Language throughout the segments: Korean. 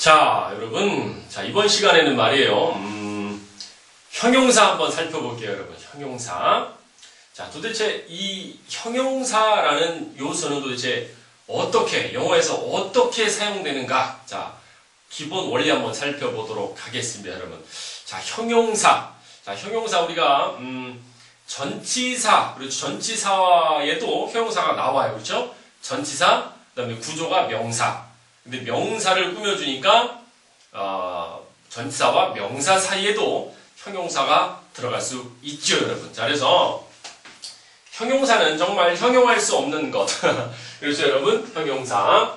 자, 여러분. 자, 이번 시간에는 말이에요. 형용사 한번 살펴볼게요, 여러분. 형용사. 자, 도대체 이 형용사라는 요소는 도대체 어떻게, 영어에서 어떻게 사용되는가? 자, 기본 원리 한번 살펴보도록 하겠습니다, 여러분. 자, 형용사. 자, 형용사 우리가, 전치사, 그렇죠. 전치사에도 형용사가 나와요. 그렇죠? 전치사, 그 다음에 구조가 명사. 근데 명사를 꾸며주니까 전치사와 명사 사이에도 형용사가 들어갈 수 있죠, 여러분. 자, 그래서 형용사는 정말 형용할 수 없는 것. 그렇죠, 여러분? 형용사.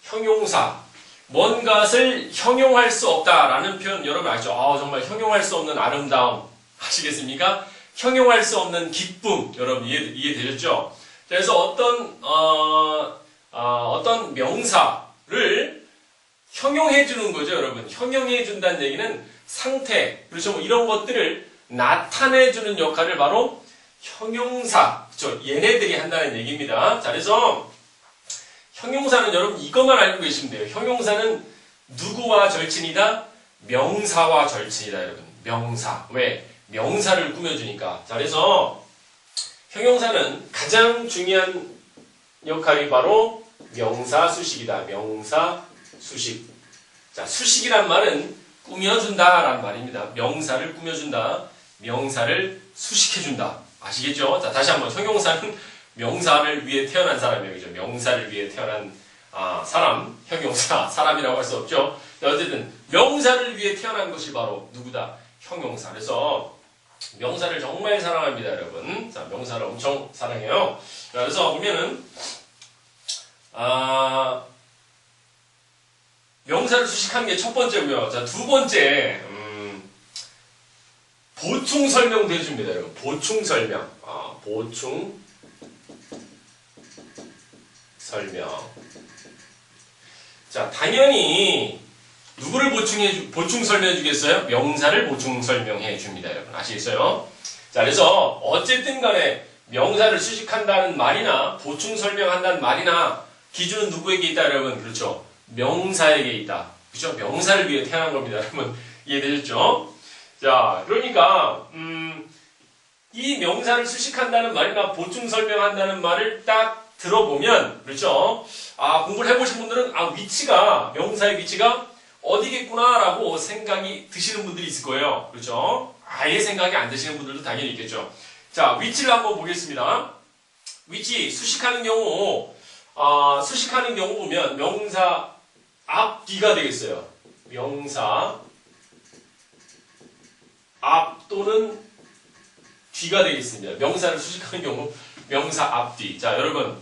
형용사. 뭔가를 형용할 수 없다라는 표현 여러분 아시죠? 정말 형용할 수 없는 아름다움. 아시겠습니까? 형용할 수 없는 기쁨. 여러분 이해되셨죠? 그래서 어떤 명사를 형용해 주는 거죠, 여러분. 형용해 준다는 얘기는 상태, 그렇죠? 뭐 이런 것들을 나타내 주는 역할을 바로 형용사, 그렇죠? 얘네들이 한다는 얘기입니다. 자, 그래서 형용사는 여러분 이것만 알고 계시면 돼요. 형용사는 누구와 절친이다? 명사와 절친이다, 여러분. 명사. 왜? 명사를 꾸며주니까. 자, 그래서 형용사는 가장 중요한 역할이 바로 명사 수식이다. 명사 수식. 자, 수식이란 말은 꾸며준다라는 말입니다. 명사를 꾸며준다. 명사를 수식해준다. 아시겠죠? 자, 다시 한번 형용사는 명사를 위해 태어난 사람이에요. 그죠? 명사를 위해 태어난 사람, 형용사, 사람이라고 할 수 없죠. 자, 어쨌든 명사를 위해 태어난 것이 바로 누구다? 형용사. 그래서 명사를 정말 사랑합니다, 여러분. 자, 명사를 엄청 사랑해요. 자, 그래서 보면은 명사를 수식하는 게 첫 번째고요. 자, 두 번째 보충 설명도 해줍니다, 여러분. 보충 설명. 보충 설명. 자, 당연히 누구를 보충 설명해 주겠어요? 명사를 보충 설명해 줍니다, 여러분. 아시겠어요? 자, 그래서 어쨌든 간에 명사를 수식한다는 말이나 보충 설명한다는 말이나 기준은 누구에게 있다, 여러분? 그렇죠? 명사에게 있다. 그렇죠? 명사를 위해 태어난 겁니다, 여러분. 이해되셨죠? 자, 그러니까 이 명사를 수식한다는 말이나 보충 설명한다는 말을 딱 들어보면, 그렇죠? 공부를 해보신 분들은 위치가, 명사의 위치가 어디겠구나라고 생각이 드시는 분들이 있을 거예요. 그렇죠? 아예 생각이 안 드시는 분들도 당연히 있겠죠. 자, 위치를 한번 보겠습니다. 위치, 수식하는 경우 보면 명사 앞, 뒤가 되겠어요. 명사 앞 또는 뒤가 되겠습니다. 명사를 수식하는 경우 명사 앞, 뒤. 자, 여러분,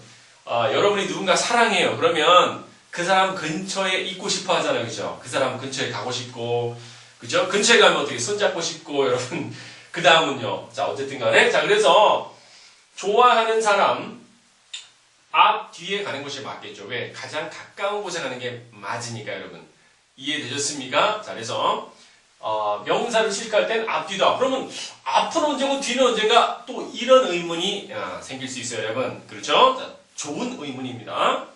여러분이 누군가 사랑해요. 그러면 그 사람 근처에 있고 싶어 하잖아요. 그죠? 그 사람 근처에 가고 싶고, 그죠? 근처에 가면 어떻게 손잡고 싶고, 여러분. 그 다음은요. 자, 어쨌든 간에. 자, 그래서 좋아하는 사람 앞, 뒤에 가는 것이 맞겠죠. 왜? 가장 가까운 곳에 가는 게 맞으니까, 여러분. 이해되셨습니까? 자, 그래서 명사를 수식할 땐 앞, 뒤다. 그러면 앞은 언제고 뒤는 언젠가 또 이런 의문이 생길 수 있어요, 여러분. 그렇죠? 자, 좋은 의문입니다.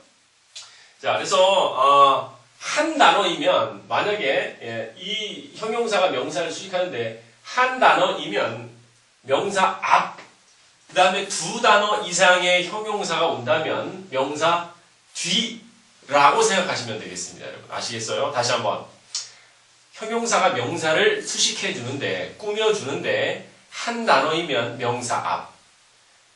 자, 그래서 한 단어이면 만약에 이 형용사가 명사를 수식하는데 한 단어이면 명사 앞, 그 다음에 두 단어 이상의 형용사가 온다면 명사 뒤라고 생각하시면 되겠습니다, 여러분. 아시겠어요? 다시 한번. 형용사가 명사를 수식해주는데, 꾸며주는데 한 단어이면 명사 앞,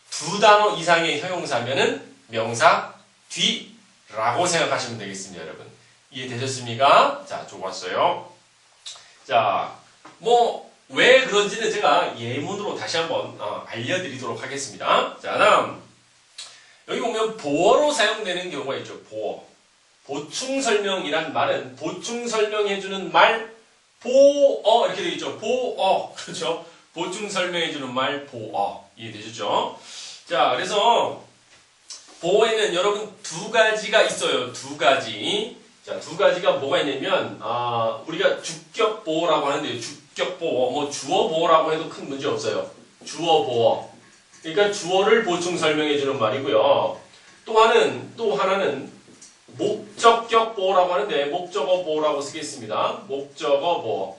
두 단어 이상의 형용사면은 명사 뒤라고 생각하시면 되겠습니다, 여러분. 이해되셨습니까? 자, 좋았어요. 자, 왜 그런지는 제가 예문으로 다시 한번 알려드리도록 하겠습니다. 자, 다음 여기 보면 보어로 사용되는 경우가 있죠. 보어. 보충 설명이란 말은 보충 설명해주는 말 보어 이렇게 되어 있죠. 보어. 그렇죠? 보충 설명해주는 말 보어. 이해되셨죠? 자, 그래서 보어에는 여러분 두 가지가 있어요. 두 가지. 자, 두 가지가 뭐가 있냐면 우리가 주격 보어라고 하는데요. 주격 보어, 주어 보어라고 해도 큰 문제 없어요. 주어 보어. 그러니까 주어를 보충 설명해 주는 말이고요. 또 하나 또 하나는 목적격 보어라고 하는데 목적어 보어라고 쓰겠습니다. 목적어 보어.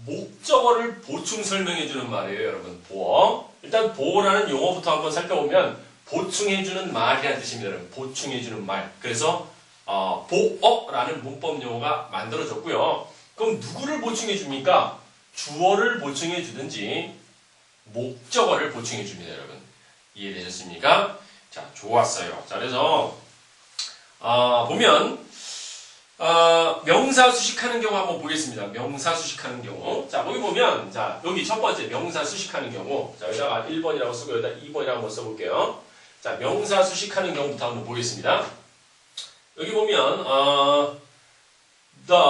목적어를 보충 설명해주는 말이에요, 여러분. 보어. 일단 보어라는 용어부터 한번 살펴보면 보충해주는 말이라는 뜻입니다, 여러분. 보충해주는 말. 그래서 보어라는 문법 용어가 만들어졌고요. 그럼 누구를 보충해줍니까? 주어를 보충해주든지 목적어를 보충해줍니다, 여러분. 이해되셨습니까? 자, 좋았어요. 자, 그래서 보면 명사 수식하는 경우 한번 보겠습니다. 명사 수식하는 경우. 자, 여기 보면, 자, 여기 첫 번째 명사 수식하는 경우. 자, 여기다가 1번이라고 쓰고, 여기다 2번이라고 한번 써볼게요. 자, 명사 수식하는 경우부터 한번 보겠습니다. 여기 보면, the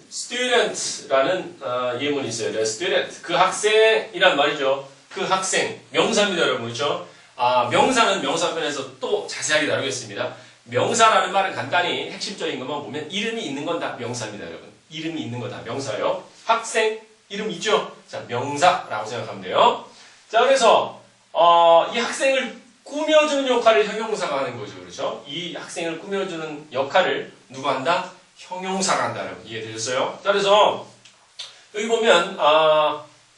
student라는 예문이 있어요. the student. 그 학생이란 말이죠. 그 학생. 명사입니다, 여러분. 그렇죠? 명사는 명사편에서 또 자세하게 다루겠습니다. 명사라는 말은 간단히 핵심적인 것만 보면 이름이 있는 건 다 명사입니다, 여러분. 이름이 있는 건 다 명사예요. 학생, 이름 있죠? 자, 명사라고 생각하면 돼요. 자, 그래서 이 학생을 꾸며주는 역할을 형용사가 하는 거죠, 그렇죠? 이 학생을 꾸며주는 역할을 누가 한다? 형용사가 한다, 여러분. 이해되셨어요? 자, 그래서 여기 보면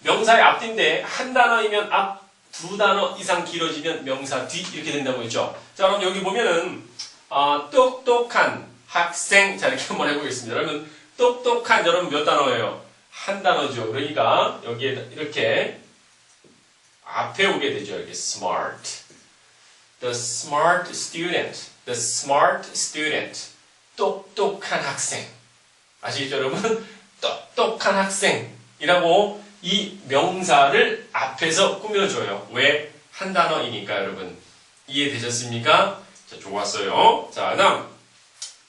명사의 앞뒤인데 한 단어이면 앞, 두 단어 이상 길어지면 명사 뒤 이렇게 된다고 했죠. 자, 그럼 여기 보면은 똑똑한 학생. 자, 이렇게 한번 해보겠습니다. 여러분, 똑똑한, 여러분 몇 단어예요? 한 단어죠. 그러니까 여기에 이렇게 앞에 오게 되죠. 이렇게 smart. The smart student. The smart student. 똑똑한 학생. 아시겠죠, 여러분? 똑똑한 학생이라고 이 명사를 앞에서 꾸며줘요. 왜? 한 단어이니까, 여러분. 이해되셨습니까? 자, 좋았어요. 자, 그 다음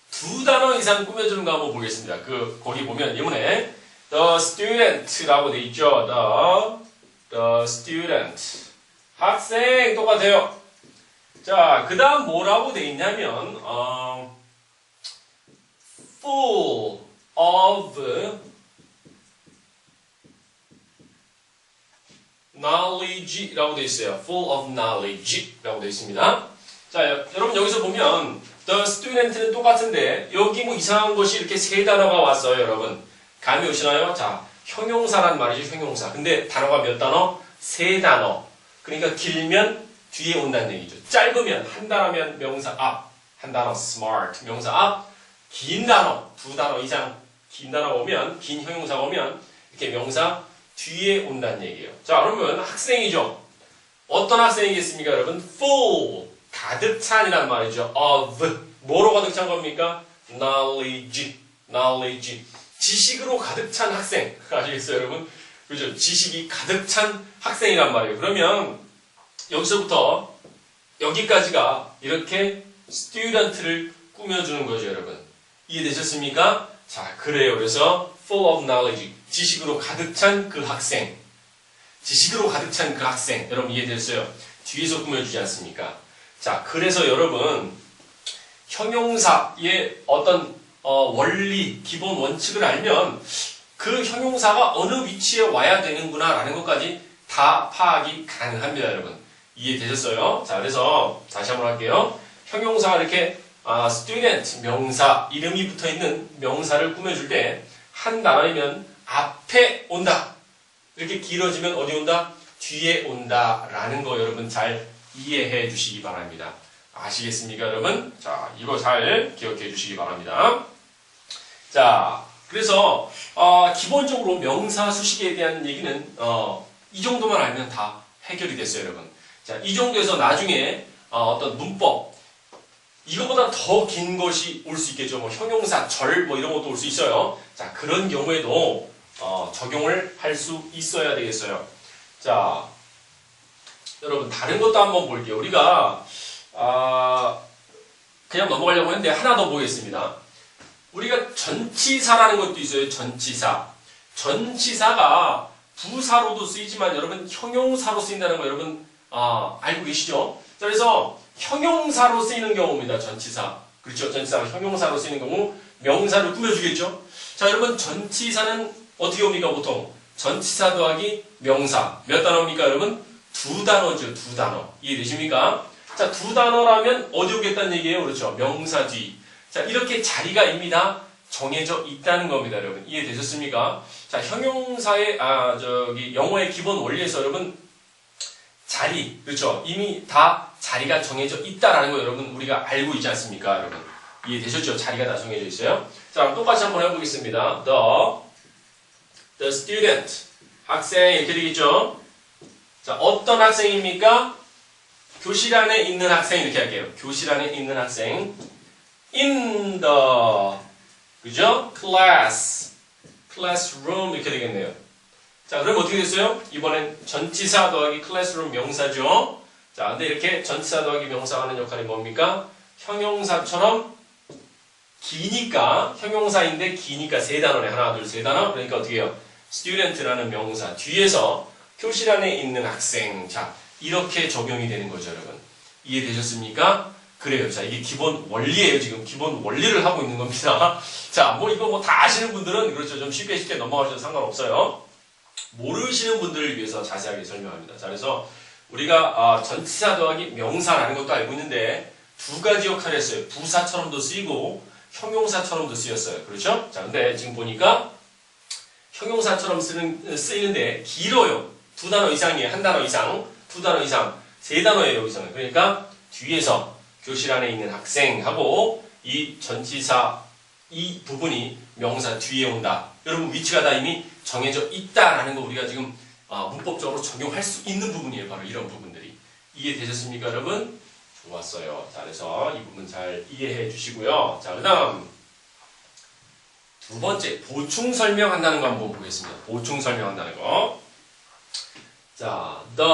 두 단어 이상 꾸며주는 거 한번 보겠습니다. 거기 보면 예문에 the student라고 돼 있죠. the student. 학생 똑같아요. 자, 그 다음 뭐라고 돼 있냐면 full of knowledge라고 돼 있어요. full of knowledge라고 돼 있습니다. 자, 여러분 여기서 보면 the student는 똑같은데 여기 뭐 이상한 것이 이렇게 세 단어가 왔어요, 여러분. 감이 오시나요? 자, 형용사란 말이죠, 형용사. 근데 단어가 몇 단어? 세 단어. 그러니까 길면 뒤에 온다는 얘기죠. 짧으면 한 단어면 명사 앞, 한 단어 smart, 명사 앞. 긴 단어, 두 단어 이상 긴 단어가 오면, 긴 형용사가 오면 이렇게 명사 뒤에 온다는 얘기예요. 자, 그러면 학생이죠. 어떤 학생이겠습니까, 여러분? full, 가득 찬이란 말이죠. of, 뭐로 가득 찬 겁니까? knowledge, knowledge. 지식으로 가득 찬 학생. 아시겠어요, 여러분? 그렇죠? 지식이 가득 찬 학생이란 말이에요. 그러면 여기서부터 여기까지가 이렇게 student를 꾸며주는 거죠, 여러분. 이해되셨습니까? 자, 그래요. 그래서 full of knowledge. 지식으로 가득 찬 그 학생. 지식으로 가득 찬 그 학생. 여러분 이해됐어요? 뒤에서 꾸며주지 않습니까? 자, 그래서 여러분 형용사의 어떤 원리, 기본 원칙을 알면 그 형용사가 어느 위치에 와야 되는구나 라는 것까지 다 파악이 가능합니다, 여러분. 이해되셨어요? 자, 그래서 다시 한번 할게요. 형용사가 이렇게 student, 명사, 이름이 붙어있는 명사를 꾸며줄 때 한 단어이면 앞에 온다. 이렇게 길어지면 어디 온다? 뒤에 온다. 라는 거 여러분 잘 이해해 주시기 바랍니다. 아시겠습니까, 여러분? 자, 이거 잘 기억해 주시기 바랍니다. 자, 그래서 기본적으로 명사 수식에 대한 얘기는 이 정도만 알면 다 해결이 됐어요, 여러분. 자, 이 정도에서 나중에 어떤 문법, 이거보다 더 긴 것이 올 수 있겠죠. 뭐 형용사, 절 뭐 이런 것도 올 수 있어요. 자, 그런 경우에도 적용을 할 수 있어야 되겠어요. 자, 여러분 다른 것도 한번 볼게요. 우리가 그냥 넘어가려고 했는데 하나 더 보겠습니다. 우리가 전치사라는 것도 있어요. 전치사. 전치사가 부사로도 쓰이지만 여러분 형용사로 쓰인다는 거 여러분 알고 계시죠? 자, 그래서 형용사로 쓰이는 경우입니다. 전치사. 그렇죠? 전치사가 형용사로 쓰이는 경우 명사를 꾸며주겠죠? 자, 여러분 전치사는 어떻게 옵니까? 보통 전치사 더하기 명사. 몇 단어입니까, 여러분? 두 단어죠. 두 단어. 이해되십니까? 자, 두 단어라면 어디 오겠다는 얘기예요? 그렇죠. 명사 뒤. 자, 이렇게 자리가 이미 다 정해져 있다는 겁니다, 여러분. 이해되셨습니까? 자, 형용사의, 영어의 기본 원리에서 여러분, 자리, 그렇죠. 이미 다 자리가 정해져 있다라는 거 여러분, 우리가 알고 있지 않습니까, 여러분? 이해되셨죠? 자리가 다 정해져 있어요. 자, 그럼 똑같이 한번 해보겠습니다. The student. 학생, 이렇게 되겠죠? 자, 어떤 학생입니까? 교실 안에 있는 학생, 이렇게 할게요. 교실 안에 있는 학생. In the, 그죠? classroom, 이렇게 되겠네요. 자, 그럼 어떻게 됐어요? 이번엔 전치사 더하기 classroom 명사죠? 자, 근데 이렇게 전치사 더하기 명사가 하는 역할이 뭡니까? 형용사처럼 기니까, 형용사인데 기니까 세 단어네. 하나, 둘, 세 단어. 그러니까 어떻게 해요? student라는 명사 뒤에서 교실 안에 있는 학생. 자, 이렇게 적용이 되는 거죠, 여러분. 이해되셨습니까? 그래요. 자, 이게 기본 원리예요. 지금 기본 원리를 하고 있는 겁니다. 자, 뭐 이거 뭐 다 아시는 분들은 그렇죠. 좀 쉽게 넘어가셔도 상관없어요. 모르시는 분들을 위해서 자세하게 설명합니다. 자, 그래서 우리가 전치사 더하기 명사라는 것도 알고 있는데 두 가지 역할을 했어요. 부사처럼도 쓰이고 형용사처럼도 쓰였어요. 그렇죠? 자, 근데 지금 보니까 형용사처럼 쓰이는데 길어요. 두 단어 이상이에요. 한 단어 이상, 두 단어 이상, 세 단어예요. 여기서는. 그러니까 뒤에서 교실 안에 있는 학생하고 이 전치사 이 부분이 명사 뒤에 온다. 여러분 위치가 다 이미 정해져 있다라는 거 우리가 지금 문법적으로 적용할 수 있는 부분이에요. 바로 이런 부분들이. 이해되셨습니까, 여러분? 좋았어요. 자, 그래서 이 부분 잘 이해해 주시고요. 자, 그 다음 두 번째, 보충 설명한다는 거 한번 보겠습니다. 보충 설명한다는 거. 자, the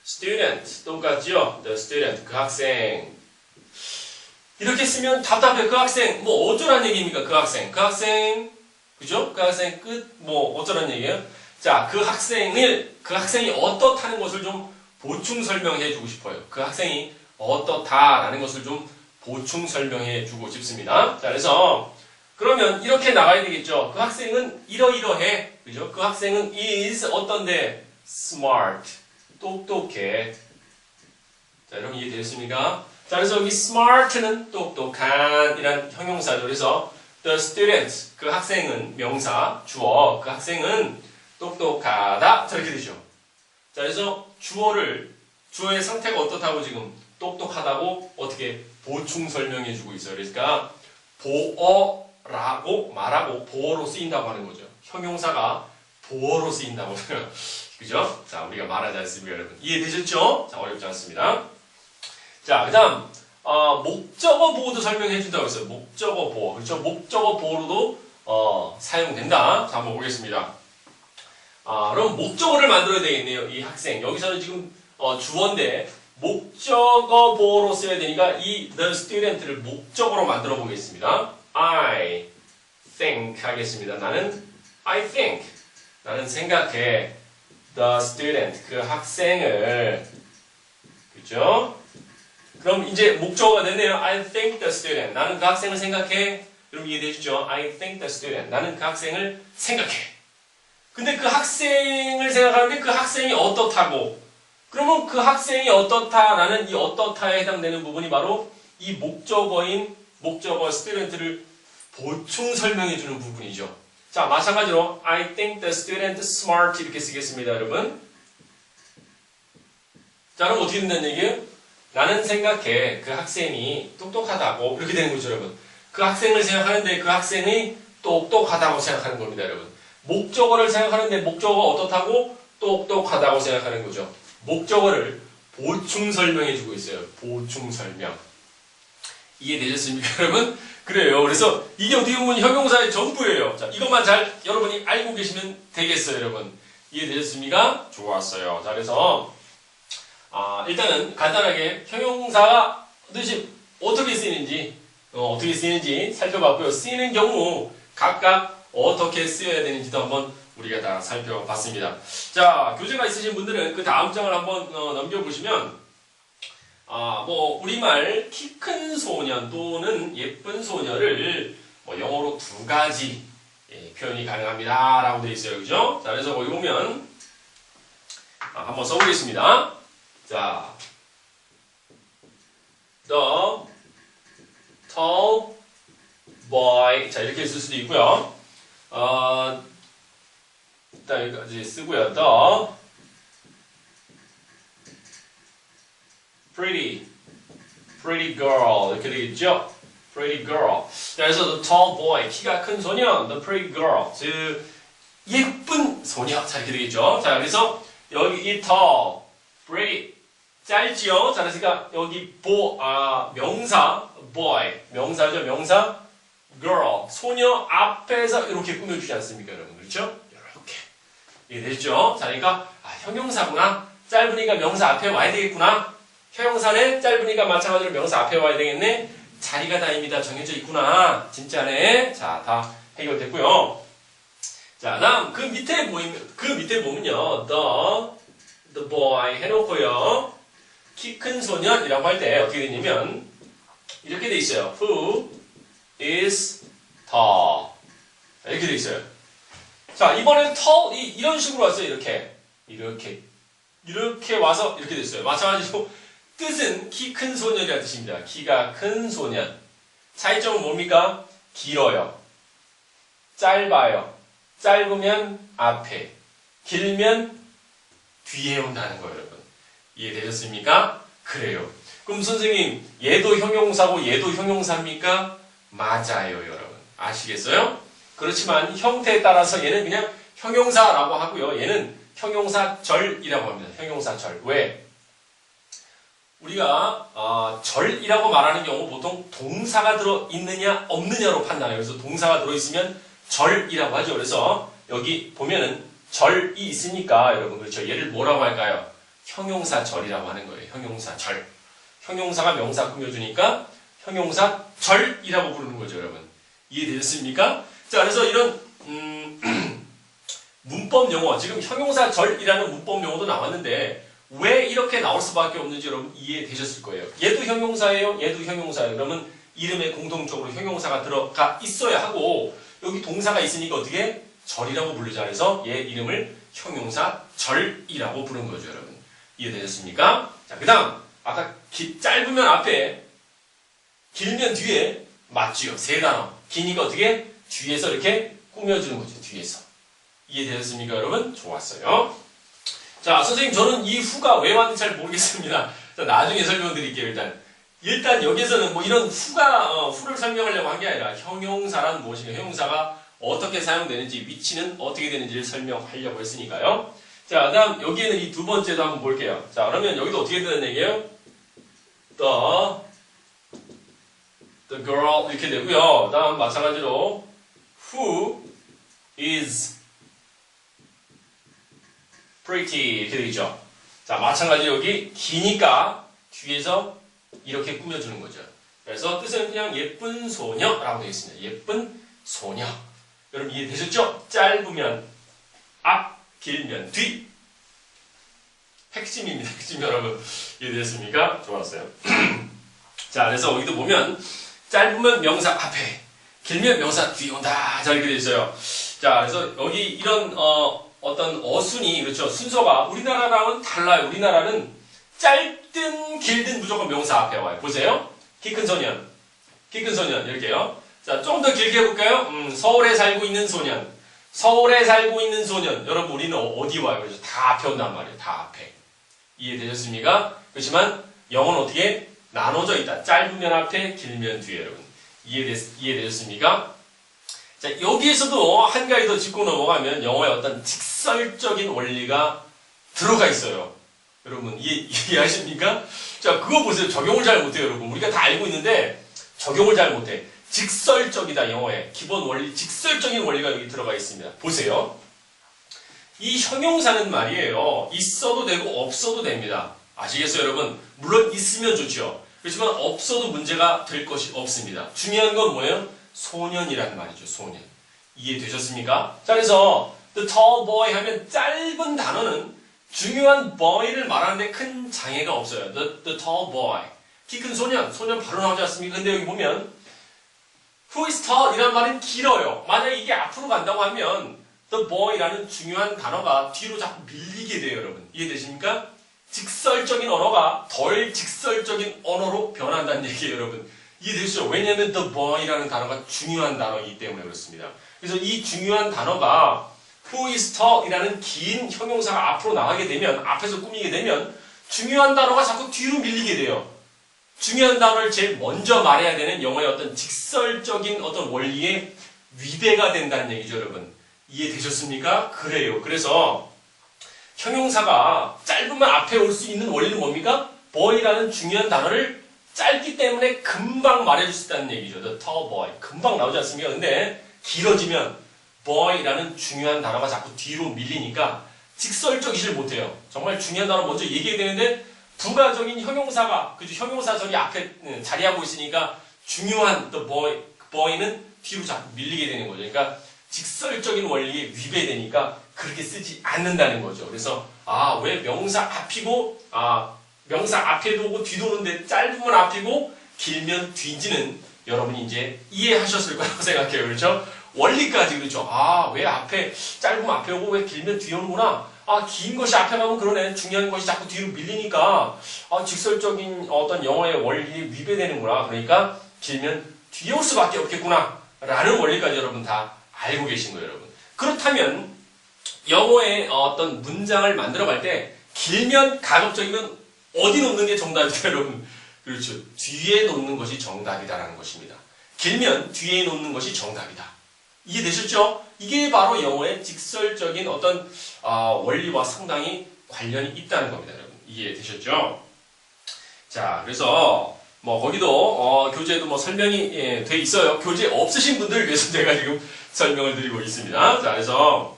student. 똑같죠? the student. 그 학생. 이렇게 쓰면 답답해. 그 학생. 뭐, 어쩌란 얘기입니까? 그 학생. 그 학생. 그죠? 그 학생 끝. 뭐, 어쩌란 얘기예요? 자, 그 학생이 어떻다는 것을 좀 보충 설명해 주고 싶어요. 그 학생이 어떻다라는 것을 좀 보충 설명해 주고 싶습니다. 자, 그래서 그러면 이렇게 나가야 되겠죠. 그 학생은 이러이러해. 그죠? 그 학생은 is 어떤데? smart. 똑똑해. 자, 여러분 이해되셨습니까? 자, 그래서 여기 smart는 똑똑한 이란 형용사죠. 그래서 the student, 그 학생은 명사, 주어, 그 학생은 똑똑하다. 저렇게 되죠. 자, 그래서 주어의 상태가 어떻다고 지금 똑똑하다고 어떻게 보충 설명해 주고 있어요. 그러니까 보어라고 말하고 보어로 쓰인다고 하는 거죠. 형용사가 보어로 쓰인다고. 그죠? 자, 우리가 말하지 않습니까, 여러분? 이해되셨죠? 자, 어렵지 않습니다. 자, 그 다음, 목적어 보호도 설명해 준다고 했어요. 목적어 보호. 그렇죠? 목적어 보호로도, 사용된다. 자, 한번 보겠습니다. 그럼 목적어를 만들어야 되겠네요. 이 학생. 여기서는 지금, 주어인데, 목적어 보호로 써야 되니까 이 the student를 목적어로 만들어 보겠습니다. I think 하겠습니다. I think. 나는 생각해. The student. 그 학생을. 그죠? 그럼 이제 목적어가 됐네요. I think the student. 나는 그 학생을 생각해. 여러분 이해되시죠? I think the student. 나는 그 학생을 생각해. 근데 그 학생을 생각하는데 그 학생이 어떻다고? 그러면 그 학생이 어떻다라는 이 어떻다에 해당되는 부분이 바로 이 목적어인 목적어 student를 보충 설명해 주는 부분이죠. 자, 마찬가지로 I think the student smart 이렇게 쓰겠습니다, 여러분. 자, 그럼 어떻게 된다는 얘기예요? 나는 생각해 그 학생이 똑똑하다고 이렇게 되는 거죠, 여러분. 그 학생을 생각하는데 그 학생이 똑똑하다고 생각하는 겁니다, 여러분. 목적어를 생각하는데 목적어가 어떻다고? 똑똑하다고 생각하는 거죠. 목적어를 보충 설명해 주고 있어요. 보충 설명. 이해되셨습니까, 여러분? 그래요. 그래서 이게 어떻게 보면 형용사의 전부예요. 자, 이것만 잘 여러분이 알고 계시면 되겠어요, 여러분. 이해되셨습니까? 좋았어요. 자, 그래서 일단은 간단하게 형용사가 도대체 어떻게 쓰이는지 살펴봤고요. 쓰이는 경우 각각 어떻게 쓰여야 되는지도 한번 우리가 다 살펴봤습니다. 자, 교재가 있으신 분들은 그 다음 장을 한번 넘겨보시면 우리말 키 큰 소년 또는 예쁜 소녀를 영어로 두 가지 표현이 가능합니다. 라고 되어 있어요. 그죠? 자, 그래서 거기 보면 한번 써보겠습니다. 자, the tall boy. 자, 이렇게 쓸 수도 있고요. 일단 여기까지 쓰고요. The pretty girl. 이렇게 되겠죠? pretty girl. 자, 그래서 the tall boy, 키가 큰 소년, the pretty girl, 즉 예쁜 소녀. 자, 이렇게 되겠죠? 자, 그래서 여기 이 tall, pretty, 짧지요? 자, 그러니까 여기 명사, boy, 명사죠, 명사, girl, 소녀 앞에서 이렇게 꾸며주지 않습니까, 여러분? 그렇죠? 이렇게. 이해되죠? 자, 그러니까, 형용사구나. 짧으니까 명사 앞에 와야 되겠구나. 형용사네. 짧으니까 마찬가지로 명사 앞에 와야 되겠네. 자리가 다입니다. 정해져 있구나. 진짜네. 자, 다 해결됐고요. 자, 다음 그 밑에 보면요. the boy 해놓고요. 키 큰 소년이라고 할 때 어떻게 되냐면 이렇게 돼 있어요. Who is tall? 이렇게 돼 있어요. 자, 이번엔 tall 이런 식으로 왔어요. 이렇게 와서 이렇게 됐어요. 마찬가지로 뜻은 키 큰 소년이라는 뜻입니다. 키가 큰 소년. 차이점은 뭡니까? 길어요. 짧아요. 짧으면 앞에, 길면 뒤에 온다는 거예요, 여러분. 이해되셨습니까? 그래요. 그럼 선생님, 얘도 형용사고 얘도 형용사입니까? 맞아요, 여러분. 아시겠어요? 그렇지만 형태에 따라서 얘는 그냥 형용사라고 하고요. 얘는 형용사절이라고 합니다. 형용사절. 왜? 우리가 절이라고 말하는 경우 보통 동사가 들어있느냐 없느냐로 판단해요. 그래서 동사가 들어있으면 절이라고 하죠. 그래서 여기 보면은 절이 있으니까 여러분 그렇죠. 얘를 뭐라고 할까요? 형용사절이라고 하는 거예요. 형용사절. 형용사가 명사 꾸며주니까 형용사절이라고 부르는 거죠. 여러분. 이해되셨습니까? 자, 그래서 이런 문법 용어, 지금 형용사절이라는 문법 용어도 나왔는데 왜 이렇게 나올 수밖에 없는지 여러분 이해되셨을 거예요. 얘도 형용사예요. 얘도 형용사예요. 그러면 이름에 공통적으로 형용사가 들어가 있어야 하고 여기 동사가 있으니까 어떻게? 절이라고 부르자. 그래서 얘 이름을 형용사절이라고 부른 거죠. 여러분. 이해되셨습니까? 자, 그 다음 아까 짧으면 앞에 길면 뒤에 맞지요. 세 단어. 기니까 어떻게? 뒤에서 이렇게 꾸며주는 거죠. 뒤에서. 이해되셨습니까, 여러분? 좋았어요. 자, 선생님, 저는 이 후가 왜 왔는지 잘 모르겠습니다. 자, 나중에 설명드릴게요, 일단 여기에서는 뭐 이런 후를 설명하려고 한 게 아니라 형용사란 무엇인가, 형용사가 어떻게 사용되는지, 위치는 어떻게 되는지를 설명하려고 했으니까요. 자, 그 다음 여기에는 이 두 번째도 한번 볼게요. 자, 그러면 여기도 어떻게 되는 얘기예요? The girl 이렇게 되고요. 그 다음 마찬가지로 who is pretty 이렇게 되죠. 자, 마찬가지로 여기 기니까 뒤에서 이렇게 꾸며주는 거죠. 그래서 뜻은 그냥 예쁜 소녀라고 되어 있습니다. 예쁜 소녀. 여러분 이해되셨죠? 짧으면 앞, 길면 뒤. 핵심입니다. 핵심 여러분. 이해되셨습니까? 좋았어요. 자, 그래서 여기도 보면 짧으면 명사 앞에, 길면 명사 뒤에 온다. 자, 이렇게 되어 있어요. 자, 그래서 여기 이런 어떤 어순이 그렇죠. 순서가 우리나라랑은 달라요. 우리나라는 짧든 길든 무조건 명사 앞에 와요. 보세요. 키 큰 소년. 키 큰 소년. 이렇게요. 자, 좀 더 길게 해볼까요? 서울에 살고 있는 소년. 서울에 살고 있는 소년. 여러분, 우리는 어디 와요? 그래서 다 앞에 온단 말이에요. 다 앞에. 이해되셨습니까? 그렇지만 영어는 어떻게 나눠져 있다. 짧으면 앞에, 길면 뒤에. 여러분. 이해되셨습니까? 자, 여기에서도 한 가지 더 짚고 넘어가면 영어의 어떤 직설적인 원리가 들어가 있어요. 여러분, 이해하십니까? 자, 그거 보세요. 적용을 잘 못해요, 여러분. 우리가 다 알고 있는데 적용을 잘 못해. 직설적이다, 영어의 기본 원리, 직설적인 원리가 여기 들어가 있습니다. 보세요. 이 형용사는 말이에요. 있어도 되고 없어도 됩니다. 아시겠어요, 여러분? 물론 있으면 좋죠. 그렇지만 없어도 문제가 될 것이 없습니다. 중요한 건 뭐예요? 소년이라는 말이죠. 소년. 이해되셨습니까? 자, 그래서 the tall boy 하면 짧은 단어는 중요한 boy를 말하는데 큰 장애가 없어요. The tall boy. 키 큰 소년. 소년 바로 나오지 않습니까? 근데 여기 보면 who is tall 이란 말은 길어요. 만약에 이게 앞으로 간다고 하면 the boy라는 중요한 단어가 뒤로 자꾸 밀리게 돼요, 여러분. 이해되십니까? 직설적인 언어가 덜 직설적인 언어로 변한다는 얘기예요, 여러분. 이해되시죠? 왜냐하면 the boy라는 단어가 중요한 단어이기 때문에 그렇습니다. 그래서 이 중요한 단어가 who is tall이라는 긴 형용사가 앞으로 나가게 되면, 앞에서 꾸미게 되면 중요한 단어가 자꾸 뒤로 밀리게 돼요. 중요한 단어를 제일 먼저 말해야 되는 영어의 어떤 직설적인 어떤 원리에 위배가 된다는 얘기죠, 여러분. 이해되셨습니까? 그래요. 그래서 형용사가 짧으면 앞에 올 수 있는 원리는 뭡니까? boy라는 중요한 단어를 짧기 때문에 금방 말해줄 수 있다는 얘기죠. The tall boy. 금방 나오지 않습니까? 근데 길어지면 boy라는 중요한 단어가 자꾸 뒤로 밀리니까 직설적이질 못해요. 정말 중요한 단어 먼저 얘기해야 되는데 부가적인 형용사가, 그죠? 형용사절이 앞에 자리하고 있으니까 중요한 the boy는 뒤로 자꾸 밀리게 되는 거죠. 그러니까 직설적인 원리에 위배되니까 그렇게 쓰지 않는다는 거죠. 그래서 왜 명사 앞이고 명사 앞에도 오고 뒤도 오는데 짧으면 앞이고 길면 뒤인지는 여러분이 이제 이해하셨을 거라고 생각해요. 그렇죠? 원리까지 그렇죠. 왜 앞에 짧으면 앞에 오고 왜 길면 뒤에 오는구나. 긴 것이 앞에 가면 그러네. 중요한 것이 자꾸 뒤로 밀리니까 직설적인 어떤 영어의 원리에 위배되는구나. 그러니까 길면 뒤에 올 수밖에 없겠구나. 라는 원리까지 여러분 다 알고 계신 거예요, 여러분. 그렇다면 영어의 어떤 문장을 만들어갈 때 길면 가급적이면 어디 놓는 게 정답이다, 여러분? 그렇죠. 뒤에 놓는 것이 정답이다라는 것입니다. 길면 뒤에 놓는 것이 정답이다. 이해되셨죠? 이게 바로 영어의 직설적인 어떤 원리와 상당히 관련이 있다는 겁니다, 여러분. 이해되셨죠? 자, 그래서 거기도 교재에도 설명이 돼 있어요. 교재 없으신 분들 위해서 제가 지금 설명을 드리고 있습니다. 자, 그래서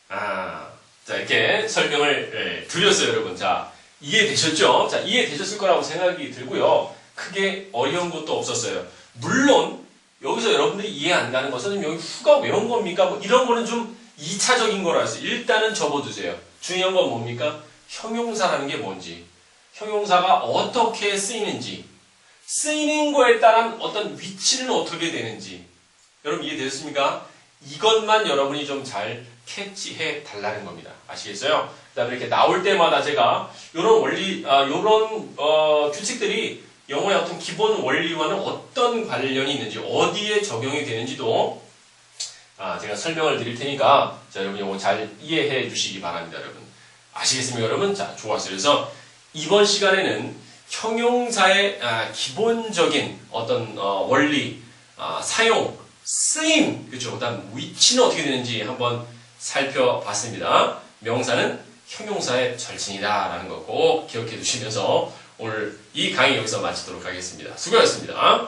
자, 이렇게 설명을 드렸어요, 여러분. 자, 이해되셨죠? 자, 이해되셨을 거라고 생각이 들고요. 크게 어려운 것도 없었어요. 물론 여기서 여러분들이 이해 안 가는 것은 여기 후가 왜 온 겁니까? 이런 거는 좀 2차적인 거라서 일단은 접어두세요. 중요한 건 뭡니까? 형용사라는 게 뭔지, 형용사가 어떻게 쓰이는지, 쓰이는 거에 따른 어떤 위치는 어떻게 되는지, 여러분 이해되셨습니까? 이것만 여러분이 좀 잘 캐치해 달라는 겁니다. 아시겠어요? 그 다음에 이렇게 나올 때마다 제가 이런 원리, 이런 규칙들이 영어의 어떤 기본 원리와는 어떤 관련이 있는지, 어디에 적용이 되는지도 제가 설명을 드릴 테니까 자, 여러분 이거 잘 이해해 주시기 바랍니다, 여러분. 아시겠습니까, 여러분? 자, 좋았어요. 그래서 이번 시간에는 형용사의 기본적인 어떤 원리, 사용, 쓰임, 그렇죠? 그다음 위치는 어떻게 되는지 한번 살펴봤습니다. 명사는 형용사의 절친이다라는 거 꼭 기억해 두시면서 오늘 이 강의 여기서 마치도록 하겠습니다. 수고하셨습니다.